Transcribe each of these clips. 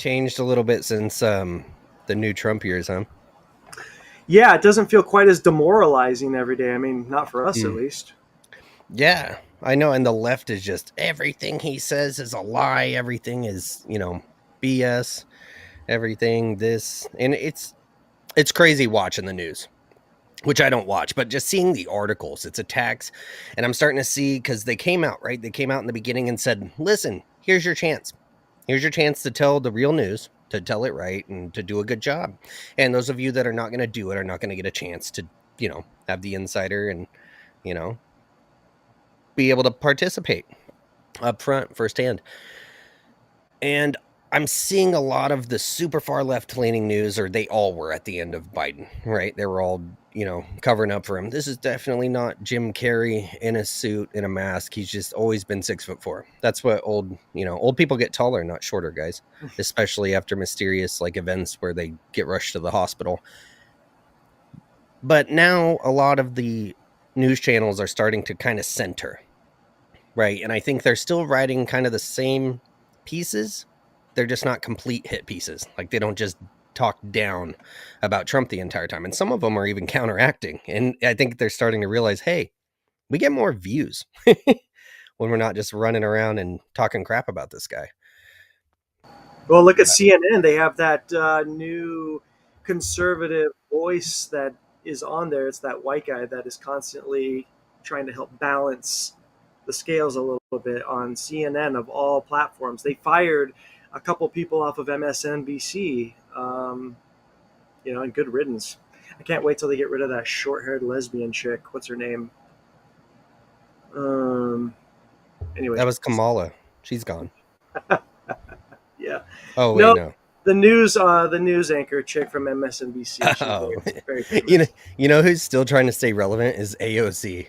changed a little bit since the new Trump years, huh? Yeah, it doesn't feel quite as demoralizing every day. I mean, not for us at Mm. least. Yeah, I know. And the left is just everything he says is a lie. Everything is, BS. Everything this, and it's crazy watching the news, which I don't watch, but just seeing the articles, it's attacks, and I'm starting to see because they came out right. They came out in the beginning and said, "Listen, here's your chance. Here's your chance to tell the real news." To tell it right and to do a good job. And those of you that are not going to do it are not going to get a chance to, have the insider and, you know, be able to participate up front firsthand. And I'm seeing a lot of the super far left leaning news, or they all were at the end of Biden, right? They were all, covering up for him. This is definitely not Jim Carrey in a suit, in a mask. He's just always been 6'4". That's what old people get taller, not shorter, guys, especially after mysterious like events where they get rushed to the hospital. But now a lot of the news channels are starting to kind of center, right? And I think they're still writing kind of the same pieces. They're just not complete hit pieces. Like they don't just talk down about Trump the entire time. And some of them are even counteracting. And I think they're starting to realize, hey, we get more views when we're not just running around and talking crap about this guy. Well, look at CNN. They have that new conservative voice that is on there. It's that white guy that is constantly trying to help balance the scales a little bit on CNN of all platforms. They fired a couple people off of MSNBC, and good riddance. I can't wait till they get rid of that short-haired lesbian chick. What's her name? Anyway, That was Kamala. She's gone. yeah. Oh, wait, No, no. the news anchor chick from MSNBC. She's Oh, very famous. you know who's still trying to stay relevant is AOC.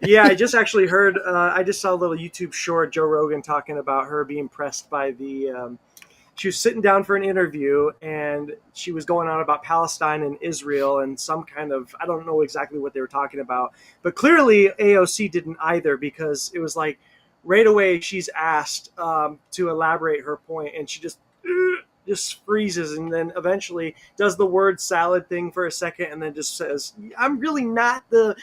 Yeah, I just actually heard. I just saw a little YouTube short, Joe Rogan talking about her being pressed by the. She was sitting down for an interview, and she was going on about Palestine and Israel and some kind of. I don't know exactly what they were talking about, but clearly AOC didn't either, because it was like right away she's asked to elaborate her point, and she just freezes, and then eventually does the word salad thing for a second, and then just says, "I'm really not the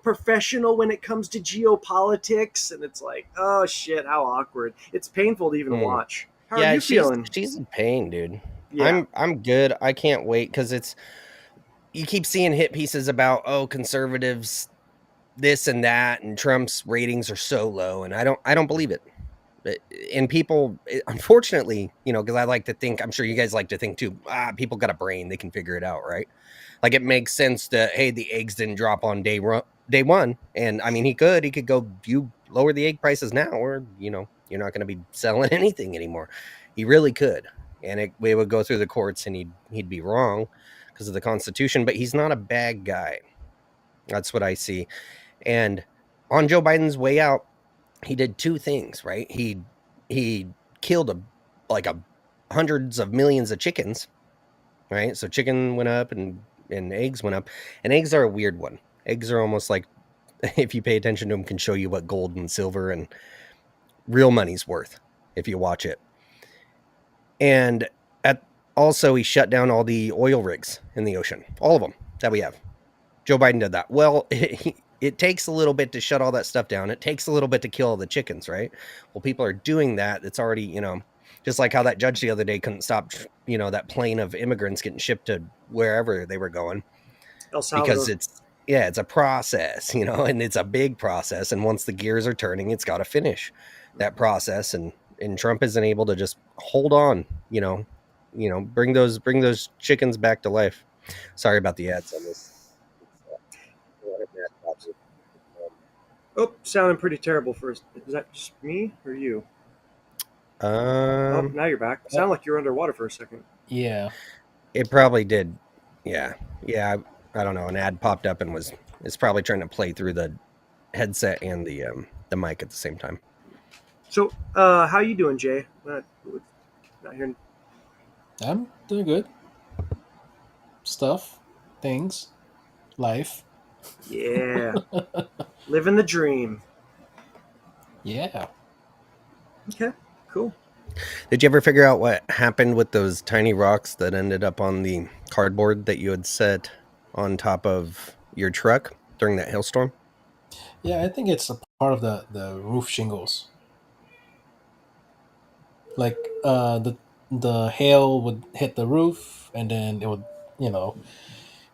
professional when it comes to geopolitics." And it's like, oh shit, how awkward. It's painful to even Hmm. watch. How are Yeah, you she's feeling? she's in pain, dude. Yeah. I'm good. I can't wait because you keep seeing hit pieces about conservatives this and that, and Trump's ratings are so low, and I don't believe it. And people, unfortunately, because I like to think, I'm sure you guys like to think too. People got a brain; they can figure it out, right? Like it makes sense that hey, the eggs didn't drop on day one, and I mean he could go you lower the egg prices now, or you're not going to be selling anything anymore. He really could, and we would go through the courts, and he'd be wrong because of the Constitution. But he's not a bad guy. That's what I see. And on Joe Biden's way out, he did two things, right? He killed like hundreds of millions of chickens, right? So chicken went up and eggs went up. And eggs are a weird one. Eggs are almost like if you pay attention to them can show you what gold and silver and real money's worth if you watch it. And also he shut down all the oil rigs in the ocean, all of them that we have. Joe Biden did that. Well, it takes a little bit to shut all that stuff down. It takes a little bit to kill all the chickens, right? Well, people are doing that. It's already, just like how that judge the other day couldn't stop, that plane of immigrants getting shipped to wherever they were going. El Salvador. Because it's a process, and it's a big process. And once the gears are turning, it's got to finish that process. And Trump isn't able to just hold on, bring those chickens back to life. Sorry about the ads on this. Oh, sounding pretty terrible first. Is that just me or you? Oh, now you're back. Sound like you're underwater for a second. Yeah. It probably did. Yeah. I don't know. An ad popped up and it's probably trying to play through the headset and the mic at the same time. So, how you doing, Jay? Not hearing. I'm doing good. Stuff, things, life. Yeah. Living the dream. Yeah. Okay, cool. Did you ever figure out what happened with those tiny rocks that ended up on the cardboard that you had set on top of your truck during that hailstorm? Yeah, I think it's a part of the roof shingles. Like the hail would hit the roof, and then it would, you know,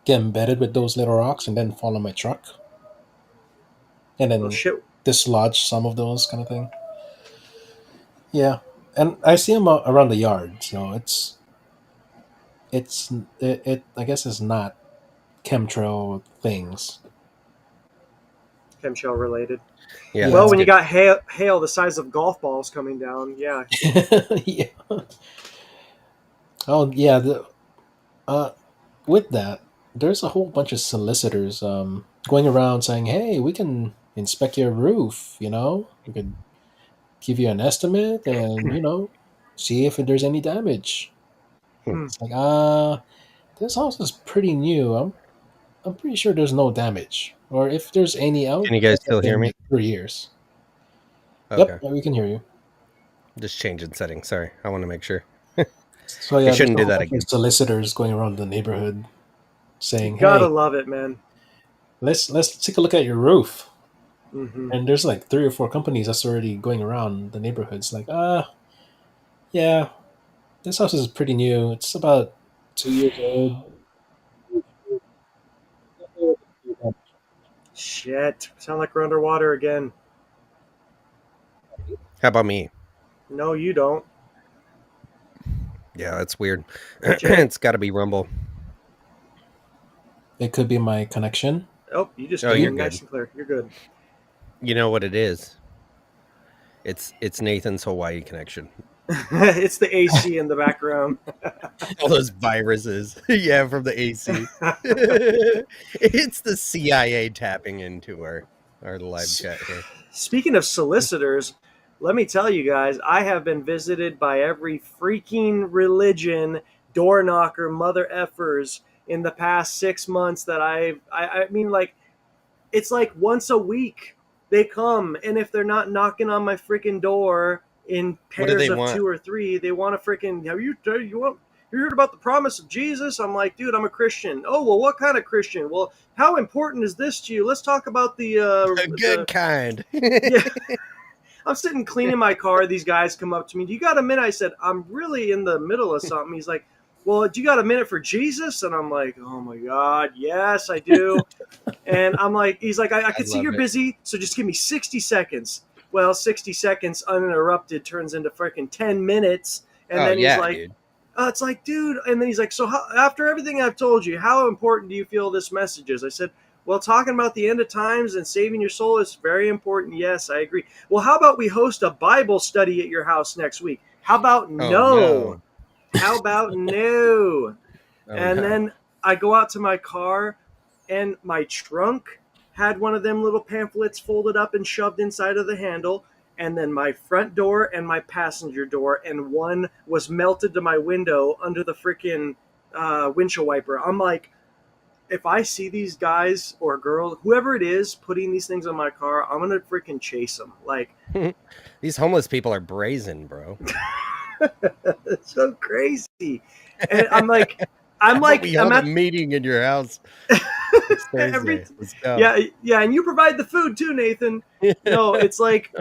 get embedded with those little rocks, and then fall on my truck, and Well, then shit. dislodge some of those kind of thing. Yeah, and I see them around the yard, so it's it I guess it's not chemtrail things. Chemtrail related. Yeah, Well, that's when you good. got hail the size of golf balls coming down, yeah. Yeah. Oh yeah. Uh, with that, there's a whole bunch of solicitors going around saying, "Hey, we can inspect your roof. You know, we could give you an estimate, and see if there's any damage." Hmm. It's like, this house is pretty new. I'm pretty sure there's no damage, or if there's any out, Can you guys still hear in me? like 3 years. Okay. Yep, we can hear you. Just changing settings. Sorry. I want to make sure. So We yeah, there's shouldn't a do whole that bunch of again. solicitors going around the neighborhood saying, Gotta "Hey, love it, man. let's take a look at your roof." Hmm. And there's like 3 or 4 companies that's already going around the neighborhoods like, yeah, this house is pretty new. It's about 2 years old. Shit. Sound like we're underwater again. How about me? No, you don't. Yeah, that's weird. Jay. It's got to be Rumble. It could be my connection. Oh, you just Oh, came you're in good. nice and clear. You're good. You know what it is? It's Nathan's Hawaii connection. It's the AC in the background. All those viruses. Yeah, from the AC. It's the CIA tapping into our live chat here. Speaking of solicitors, let me tell you guys, I have been visited by every freaking religion, door knocker, mother effers in the past 6 months that I mean, like, it's like once a week they come, and if they're not knocking on my freaking door in What do pairs they of want? 2 or 3, they want to freaking, you heard about the promise of Jesus? I'm like, dude, I'm a Christian. Oh, well, what kind of Christian? Well, how important is this to you? Let's talk about A good kind. yeah. I'm sitting cleaning my car. These guys come up to me. Do you got a minute? I said, I'm really in the middle of something. He's like, well, do you got a minute for Jesus? And I'm like, oh my God, yes, I do. And I'm like, he's like, I can see love you're it. busy, so just give me 60 seconds. Well, 60 seconds uninterrupted turns into freaking 10 minutes. And Oh then he's yeah, like, dude. it's like, dude. And then he's like, so after everything I've told you, how important do you feel this message is? I said, well, talking about the end of times and saving your soul is very important. Yes, I agree. Well, how about we host a Bible study at your house next week? How about Oh, no? How about no? Oh, And no. then I go out to my car, and my trunk had one of them little pamphlets folded up and shoved inside of the handle. And then my front door and my passenger door, and one was melted to my window under the freaking windshield wiper. I'm like, if I see these guys or girls, whoever it is, putting these things on my car, I'm gonna freaking chase them. Like, These homeless people are brazen, bro. it's so crazy. And I'm like, How about we I'm hold at a meeting in your house. It's every Thursday. Let's go. yeah, and you provide the food too, Nathan. No, it's like,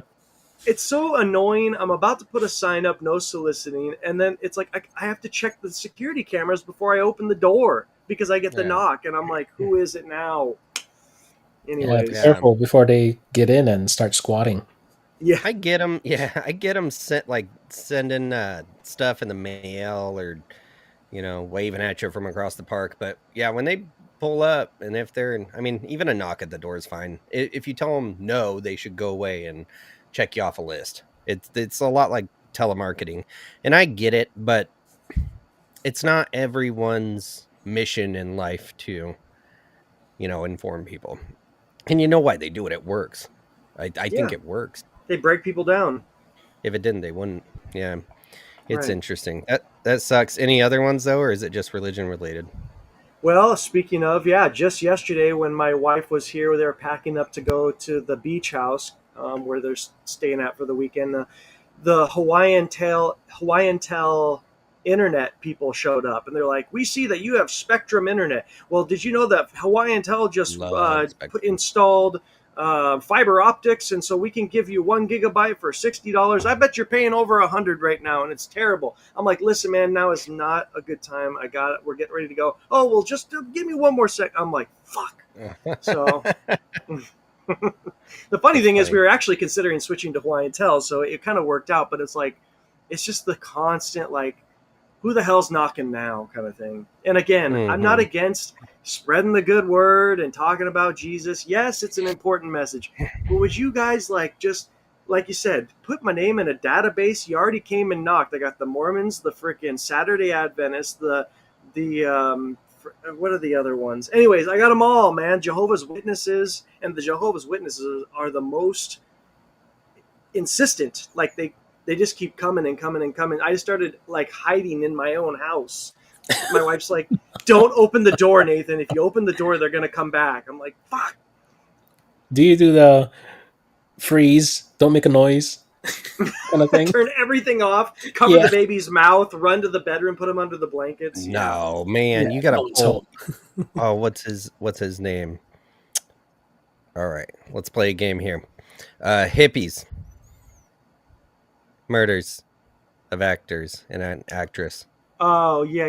it's so annoying. I'm about to put a sign up, no soliciting, and then it's like I have to check the security cameras before I open the door because I get the Yeah. knock, and I'm like, who is it now? Yeah, Anyways, be Yeah. careful before they get in and start squatting. yeah. I get them. Yeah, I get them sending stuff in the mail or waving at you from across the park. But yeah, when they pull up and if they're, I mean, even a knock at the door is fine. If you tell them no, they should go away and check you off a list. It's a lot like telemarketing, and I get it, but it's not everyone's mission in life to inform people. And you know why they do it? It works. I think Yeah. it works. They break people down. If it didn't, they wouldn't. Yeah, it's Right. interesting. That sucks. Any other ones though, or is it just religion related? Well, speaking of, yeah, just yesterday when my wife was here, they were packing up to go to the beach house where they're staying at for the weekend. the Hawaiian Tel internet people showed up, and they're like, "We see that you have Spectrum internet. Well, did you know that Hawaiian Tel just Love Spectrum. installed fiber optics, and so we can give you 1 GB for $60? I bet you're paying over $100 right now, and it's terrible." I'm like, "Listen, man, now is not a good time. I got it. We're getting ready to go. Oh, well, just give me one more sec." I'm like, "Fuck." So the funny thing is, we were actually considering switching to Hawaiian Tel, so it kind of worked out. But it's like, it's just the constant like, who the hell's knocking now kind of thing. And again, I'm not against spreading the good word and talking about Jesus. Yes, it's an important message. But would you guys like, just like you said, put my name in a database? You already came and knocked. I got the Mormons, the freaking Saturday Adventists, the what are the other ones? Anyways, I got them all, man. Jehovah's Witnesses, and the Jehovah's Witnesses are the most insistent. Like they just keep coming and coming and coming. I started like hiding in my own house. My wife's like, "Don't open the door, Nathan. If you open the door, they're gonna come back." I'm like, "Fuck." Do you do the freeze, don't make a noise kind of thing? Turn everything off, cover the baby's mouth, run to the bedroom, put him under the blankets. No, man, you gotta pull. Oh, what's his name? All right, let's play a game here. Hippies. Murders of actors and an actress. Oh, yeah.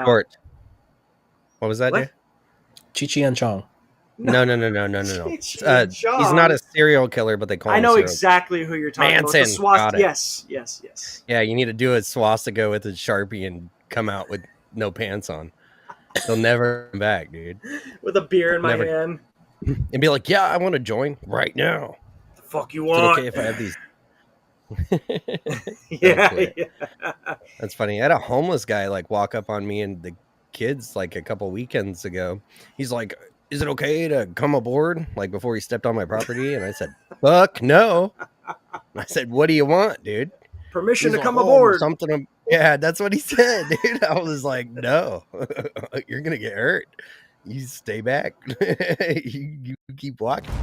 Short. What was that? What? Chi and Chong. No. He's not a serial killer, but they call him. I know serial exactly who you're talking Manson. about. The Got it. Yes. Yeah, you need to do a swastika with a Sharpie and come out with no pants on. They'll never come back, dude. With a beer in my hand. And be like, "Yeah, I want to join right now." The fuck you Is it want? okay if I have these? Yeah. That's funny. I had a homeless guy like walk up on me and the kids like a couple weekends ago. He's like, "Is it okay to come aboard?" Like before he stepped on my property, and I said, "Fuck no." I said, "What do you want, dude? Permission He's to come like, "Oh, aboard." something. Yeah, that's what he said, dude. I was like, "No, you're gonna get hurt. You stay back. you keep walking."